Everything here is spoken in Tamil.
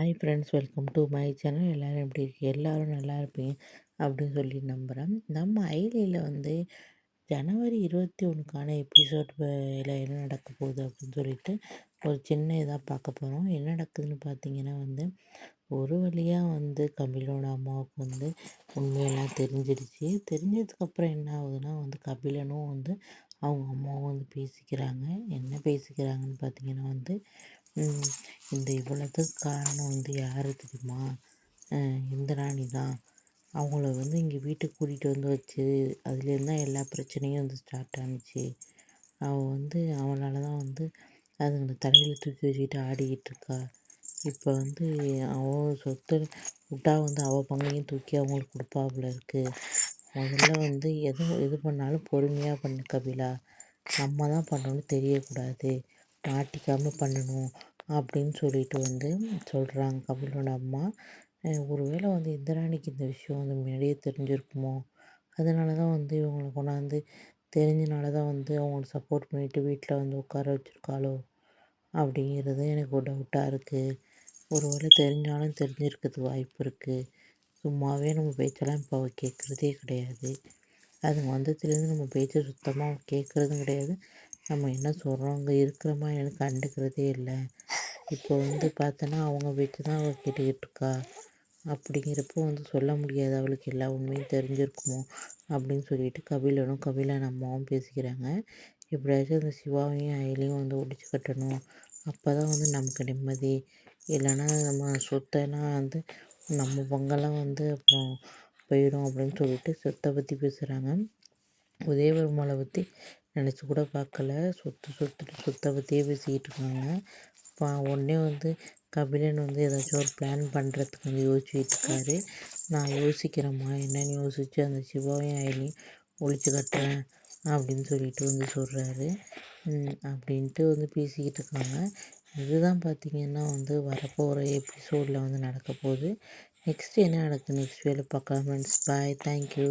Hi friends, welcome to my channel. எல்லோரும் எப்படி இருக்கு? எல்லோரும் நல்லா இருப்பீங்க அப்படின்னு சொல்லி நம்புகிறேன். நம்ம ஐலியில் வந்து ஜனவரி 21க்கான எபிசோட் என்ன நடக்க போகுது அப்படின்னு சொல்லிட்டு ஒரு சின்ன இதாக பார்க்க போகிறோம். என்ன நடக்குதுன்னு பார்த்தீங்கன்னா வந்து ஒரு வழியாக வந்து கபிலோட அம்மாவுக்கு வந்து உண்மையெல்லாம் தெரிஞ்சிடுச்சு. தெரிஞ்சதுக்கப்புறம் என்ன ஆகுதுன்னா வந்து கபிலனும் வந்து அவங்க அம்மாவும் வந்து பேசிக்கிறாங்க. என்ன பேசிக்கிறாங்கன்னு பார்த்தீங்கன்னா வந்து இந்த இவ்வளோத்துக்கு காரணம் வந்து யார் தெரியுமா? இந்திராணி தான். அவங்கள வந்து இங்கே வீட்டுக்கு கூட்டிகிட்டு வந்து வச்சு அதுலேருந்து தான் எல்லா பிரச்சனையும் வந்து ஸ்டார்ட் ஆணுச்சு. அவள் வந்து அவளால தான் வந்து அதுங்களை தலையில் தூக்கி வச்சுக்கிட்டு ஆடிக்கிட்டு இருக்கா. இப்போ வந்து அவள் சொத்தை விட்டா வந்து அவள் பங்கையும் தூக்கி அவங்களுக்கு கொடுப்பாப்புல இருக்குது. முதல்ல வந்து எது பண்ணாலும் பொறுமையாக பண்ணு கபிலா. நம்ம தான் பண்ணணும்னு தெரியக்கூடாது. மாட்டிக்காமல் பண்ணணும் அப்படின்னு சொல்லிட்டு வந்து சொல்கிறாங்க கபிலோட அம்மா. ஒருவேளை வந்து இந்திராணிக்கு இந்த விஷயம் வந்து முன்னாடியே தெரிஞ்சிருக்குமோ? அதனால தான் வந்து இவங்கள கொண்டாந்து தெரிஞ்சனால தான் வந்து அவங்களுக்கு சப்போர்ட் பண்ணிவிட்டு வீட்டில் வந்து உட்கார வச்சுருக்காளோ அப்படிங்கிறது எனக்கு ஒரு டவுட்டாக இருக்குது. ஒருவேளை தெரிஞ்சாலும் தெரிஞ்சிருக்கிறதுக்கு வாய்ப்பு இருக்குது. சும்மாவே நம்ம பேச்செல்லாம் இப்போ அவள் கேட்குறதே கிடையாது. அது வந்ததுலேருந்து நம்ம பேச்சை சுத்தமாக கேட்குறதும் கிடையாது. நம்ம என்ன சொல்கிறோம் அங்கே இருக்கிறோமா எனக்கு கண்டுக்கிறதே இல்லை. இப்போ வந்து பார்த்தோன்னா அவங்க பேச்சு தான் அவள் கேட்டுக்கிட்டு இருக்கா. அப்படிங்கிறப்போ வந்து சொல்ல முடியாது அவளுக்கு எல்லா உண்மையும் தெரிஞ்சிருக்குமோ அப்படின்னு சொல்லிட்டு கபிலன் அம்மாவும் பேசிக்கிறாங்க. எப்படியாச்சும் அந்த சிவாவையும் அயலையும் வந்து ஒழிச்சு கட்டணும். அப்போ தான் வந்து நமக்கு நிம்மதி. இல்லைன்னா நம்ம சொத்தெல்லாம் வந்து நம்ம பங்கெல்லாம் வந்து அப்புறம் போயிடும் அப்படின்னு சொல்லிட்டு சொத்தை பற்றி பேசுகிறாங்க. உதயவர்மலை பற்றி நினச்சி கூட பார்க்கல. சொத்தை பற்றியே பேசிக்கிட்டு இருக்காங்க. உடனே வந்து கபிலன் வந்து ஏதாச்சும் ஒரு பிளான் பண்ணுறதுக்கு வந்து யோசிச்சுட்டு இருக்காரு. நான் யோசிக்கிறேம்மா என்னென்னு யோசித்து அந்த சிவாவையும் அயலையும் ஒழிச்சு கட்டுறேன் அப்படின்னு சொல்லிட்டு வந்து சொல்கிறாரு. அப்படின்ட்டு வந்து பேசிக்கிட்டு இருக்காங்க. இதுதான் பார்த்திங்கன்னா வந்து வரப்போகிற எபிசோடில் வந்து நடக்க போகுது. நெக்ஸ்ட்டு என்ன நடக்குது நெக்ஸ்ட் வேலை பார்க்கலாம் ஃப்ரெண்ட்ஸ். பாய், தேங்க்யூ.